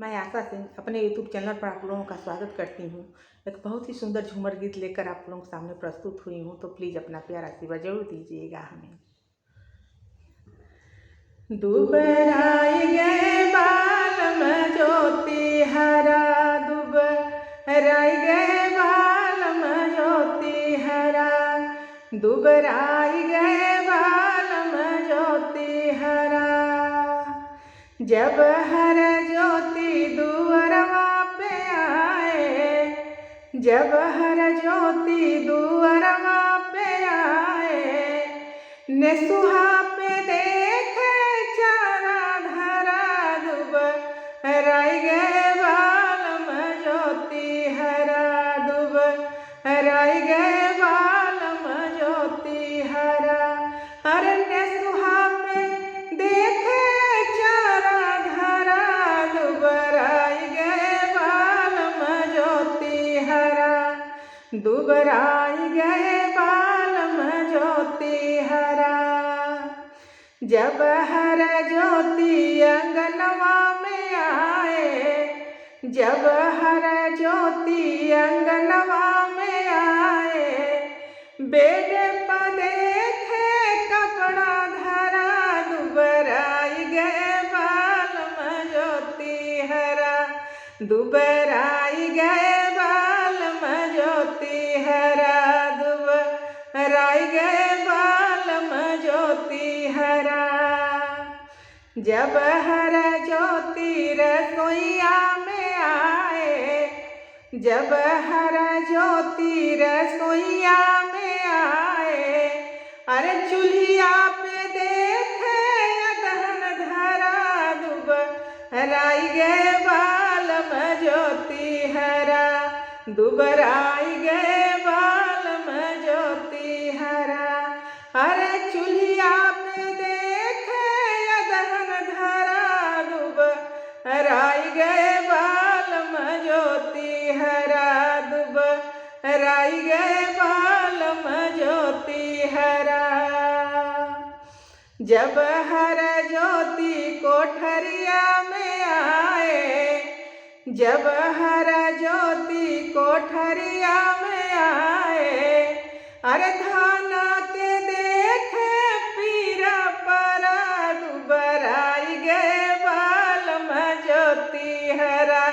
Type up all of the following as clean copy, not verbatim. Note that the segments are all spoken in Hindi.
मैं आशा सिंह अपने यूट्यूब चैनल पर आप लोगों का स्वागत करती हूँ। एक बहुत ही सुंदर झूमर गीत लेकर आप लोगों के सामने प्रस्तुत हुई हूँ, तो प्लीज़ अपना प्यारा आशीर्वाद जरूर दीजिएगा हमें। दुबराई गए बालम ज्योति हरा, दुबराई गए बालम ज्योति हरा, दुबराई गए बालम ज्योति हरा। जब हर ज्योति दुअरवा पे आए, जब हर ज्योति दुअरवा पे आए, नेसुहा पे देखे चारा धरा, दुबराई गए बालम ज्योति हरा, दुबराई गए बालम ज्योति हरा। अरे नेसुहा पे देखे चारा धरा, दुबराई गए बालम ज्योति हरा, दुबराई गए बालम ज्योति हरा। जब हर ज्योति अंगनवा में आए, जब हर ज्योति अंगनवा में आए, बेड पर देखे कपड़ा धरा, दुबराई गए बालम ज्योति हरा, दुबराई गए बालम ज्योति हरा, दुबराई गए बालम ज्योति हरा। जब हर ज्योति रसोईया में आए, जब हर ज्योति रसोईया में आए, अरे चूल्हिया पे देखे अदहन धरा, दुबराई गए बालम ज्योति हरा, दुबराई गए बालम ज्योति हरा। अरे चूल्हिया पे देखे अदहन धरा, दुबराई गए बालम ज्योति हरा, दुबराई गए बालम ज्योति हरा। जब हर ज्योति कोठरिया में आए, जब हर ज्योति कोठरिया में आए, अरे धाना के देखे पीरा परा, दुबराई गए बालम ज्योति हरा,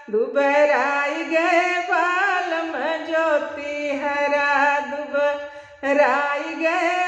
दुबराई गए बालम ज्योति हरा, दुबराई गए